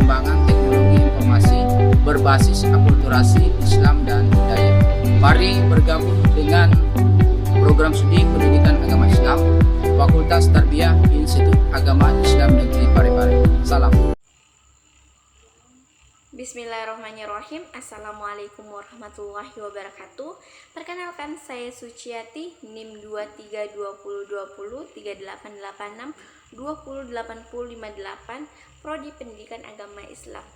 pengembangan teknologi informasi berbasis akulturasi Islam dan budaya. Mari bergabung dengan program studi pendidikan agama Islam Fakultas Tarbiyah Institut Agama Islam Negeri Parepare. Salam. Bismillahirrahmanirrahim. Assalamualaikum warahmatullahi wabarakatuh. Perkenalkan, saya Suciati, NIM 2320203886208058, Prodi Pendidikan Agama Islam.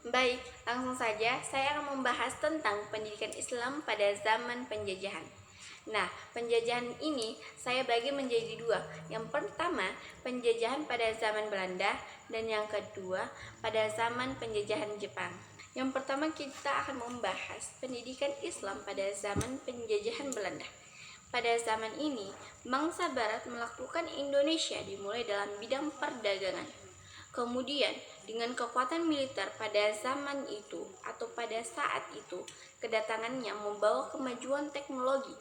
Baik, langsung saja saya akan membahas tentang pendidikan Islam pada zaman penjajahan. Nah, penjajahan ini saya bagi menjadi dua. Yang pertama, penjajahan pada zaman Belanda, dan yang kedua, pada zaman penjajahan Jepang. Yang pertama, kita akan membahas pendidikan Islam pada zaman penjajahan Belanda. Pada zaman ini, bangsa Barat melakukan Indonesia dimulai dalam bidang perdagangan. Kemudian, dengan kekuatan militer pada zaman itu atau pada saat itu, kedatangannya membawa kemajuan teknologi.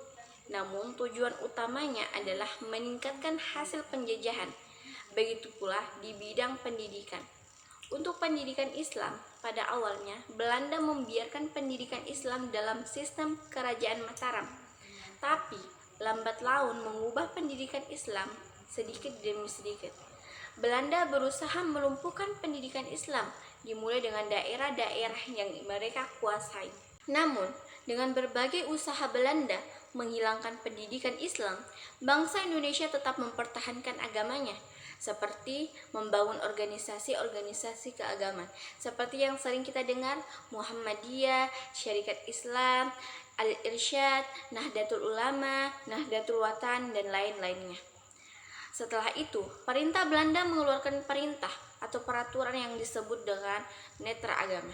Namun tujuan utamanya adalah meningkatkan hasil penjajahan. Begitu pula di bidang pendidikan. Untuk pendidikan Islam, pada awalnya Belanda membiarkan pendidikan Islam dalam sistem kerajaan Mataram. Tapi lambat laun mengubah pendidikan Islam sedikit demi sedikit. Belanda berusaha melumpuhkan pendidikan Islam, dimulai dengan daerah-daerah yang mereka kuasai. Namun, dengan berbagai usaha Belanda menghilangkan pendidikan Islam, bangsa Indonesia tetap mempertahankan agamanya, seperti membangun organisasi-organisasi keagamaan, seperti yang sering kita dengar, Muhammadiyah, Syarikat Islam, Al-Irsyad, Nahdlatul Ulama, Nahdlatul Watan, dan lain-lainnya. Setelah itu, perintah Belanda mengeluarkan perintah atau peraturan yang disebut dengan Netra Agama.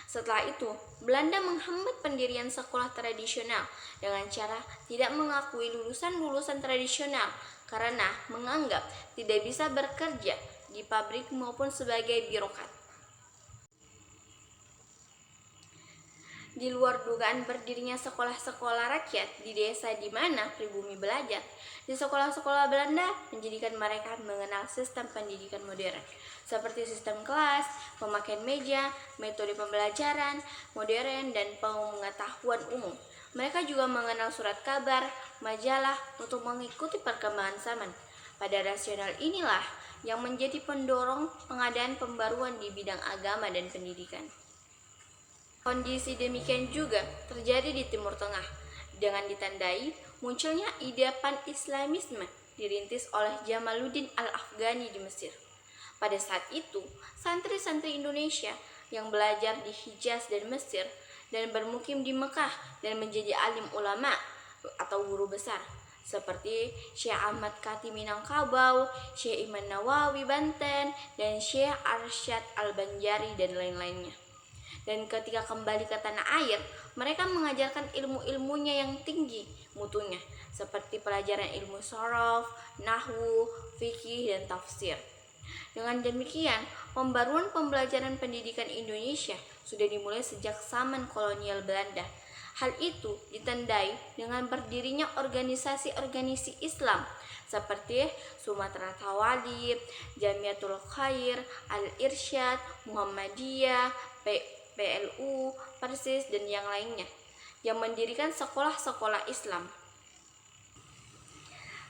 Setelah itu, Belanda menghambat pendirian sekolah tradisional dengan cara tidak mengakui lulusan-lulusan tradisional karena menganggap tidak bisa bekerja di pabrik maupun sebagai birokrat. Di luar dugaan berdirinya sekolah-sekolah rakyat di desa di mana pribumi belajar, di sekolah-sekolah Belanda menjadikan mereka mengenal sistem pendidikan modern, seperti sistem kelas, pemakaian meja, metode pembelajaran modern, dan pengetahuan umum. Mereka juga mengenal surat kabar, majalah untuk mengikuti perkembangan zaman. Pada rasional inilah yang menjadi pendorong pengadaan pembaruan di bidang agama dan pendidikan. Kondisi demikian juga terjadi di Timur Tengah, dengan ditandai munculnya ide pan-Islamisme dirintis oleh Jamaluddin Al-Afghani di Mesir. Pada saat itu, santri-santri Indonesia yang belajar di Hijaz dan Mesir dan bermukim di Mekah dan menjadi alim ulama atau guru besar, seperti Syekh Ahmad Kati Minangkabau, Syekh Iman Nawawi Banten, dan Syekh Arsyad Al-Banjari dan lain-lainnya. Dan ketika kembali ke tanah air, mereka mengajarkan ilmu-ilmunya yang tinggi mutunya, seperti pelajaran ilmu sorof, nahwu, fikih, dan tafsir. Dengan demikian, pembaruan pembelajaran pendidikan Indonesia sudah dimulai sejak zaman kolonial Belanda. Hal itu ditandai dengan berdirinya organisasi-organisasi Islam seperti Sumatera Tawalib, Jamiatul Khair, Al-Irsyad, Muhammadiyah, PLU, Persis, dan yang lainnya, yang mendirikan sekolah-sekolah Islam.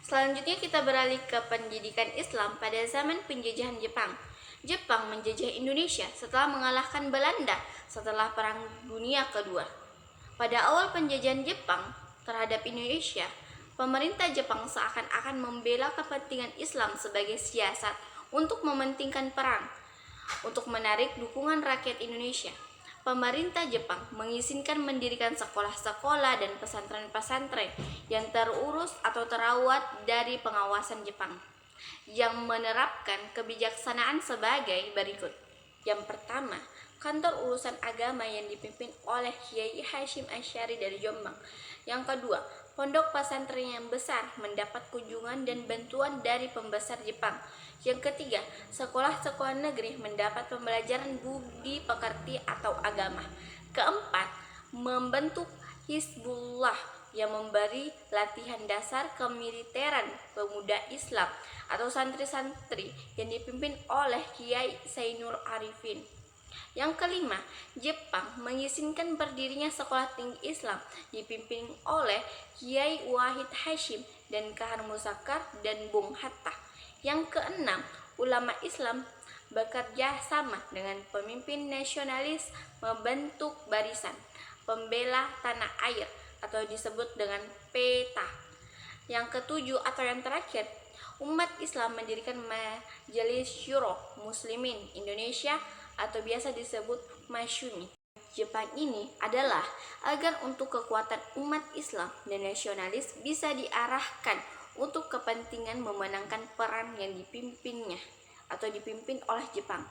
Selanjutnya kita beralih ke pendidikan Islam pada zaman penjajahan Jepang. Jepang menjajah Indonesia setelah mengalahkan Belanda setelah Perang Dunia Kedua. Pada awal penjajahan Jepang terhadap Indonesia, pemerintah Jepang seakan-akan membela kepentingan Islam sebagai siasat untuk mementingkan perang, untuk menarik dukungan rakyat Indonesia. Pemerintah Jepang mengizinkan mendirikan sekolah-sekolah dan pesantren-pesantren yang terurus atau terawat dari pengawasan Jepang, yang menerapkan kebijaksanaan sebagai berikut. Yang pertama, kantor urusan agama yang dipimpin oleh Kiai Hashim Asy'ari dari Jombang. Yang kedua, pondok pesantren yang besar mendapat kunjungan dan bantuan dari pembesar Jepang. Yang ketiga, sekolah-sekolah negeri mendapat pembelajaran budi pekerti atau agama. Keempat, membentuk Hizbullah yang memberi latihan dasar kemiliteran pemuda Islam atau santri-santri yang dipimpin oleh Kiai Zainul Arifin. Yang kelima, Jepang mengizinkan berdirinya sekolah tinggi Islam dipimpin oleh Kiai Wahid Hashim dan Kahar Muzakkar dan Bung Hatta. Yang keenam, ulama Islam bekerja sama dengan pemimpin nasionalis membentuk barisan pembela tanah air atau disebut dengan PETA. Yang ketujuh atau yang terakhir, umat Islam mendirikan Majelis Syuro Muslimin Indonesia atau biasa disebut Masyumi. Jepang ini adalah agar untuk kekuatan umat Islam dan nasionalis bisa diarahkan untuk kepentingan memenangkan peran yang dipimpinnya atau dipimpin oleh Jepang.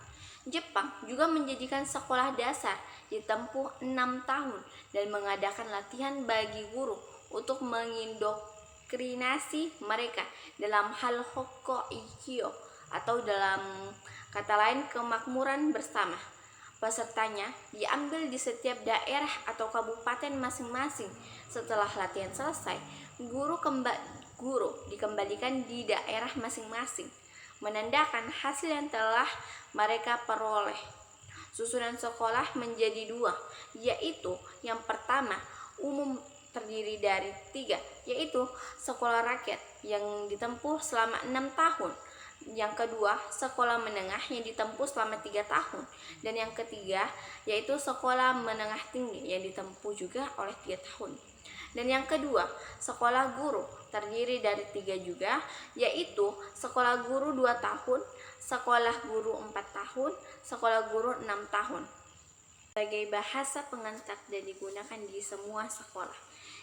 Jepang juga menjadikan sekolah dasar ditempuh 6 tahun dan mengadakan latihan bagi guru untuk mengindoktrinasi mereka dalam hal Hokko-Ikkyo atau dalam kata lain kemakmuran bersama. Pesertanya diambil di setiap daerah atau kabupaten masing-masing. Setelah latihan selesai, guru dikembalikan di daerah masing-masing, menandakan hasil yang telah mereka peroleh. Susunan sekolah menjadi 2, yaitu yang pertama umum terdiri dari 3, yaitu sekolah rakyat yang ditempuh selama 6 tahun. Yang kedua, sekolah menengah yang ditempuh selama 3 tahun. Dan yang ketiga, yaitu sekolah menengah tinggi yang ditempuh juga oleh 3 tahun. Dan yang kedua, sekolah guru terdiri dari 3 juga, yaitu sekolah guru 2 tahun, sekolah guru 4 tahun, sekolah guru 6 tahun. Sebagai bahasa pengantar dan digunakan di semua sekolah.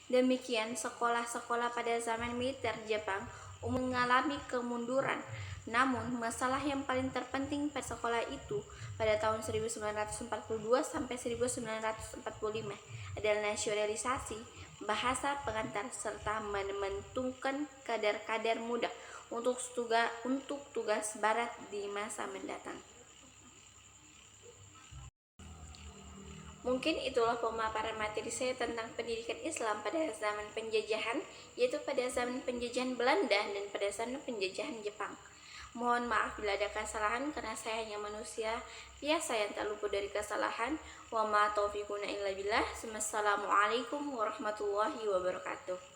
Demikian sekolah-sekolah pada zaman militer Jepang mengalami kemunduran. Namun, masalah yang paling terpenting pada sekolah itu pada tahun 1942 sampai 1945 adalah nasionalisasi bahasa pengantar serta membentukkan kader-kader muda untuk tugas barat di masa mendatang. Mungkin itulah pemaparan materi saya tentang pendidikan Islam pada zaman penjajahan, yaitu pada zaman penjajahan Belanda dan pada zaman penjajahan Jepang. Mohon maaf bila ada kesalahan karena saya hanya manusia biasa yang tak luput dari kesalahan. Wa ma taufiquna illa billah. Wassalamualaikum warahmatullahi wabarakatuh.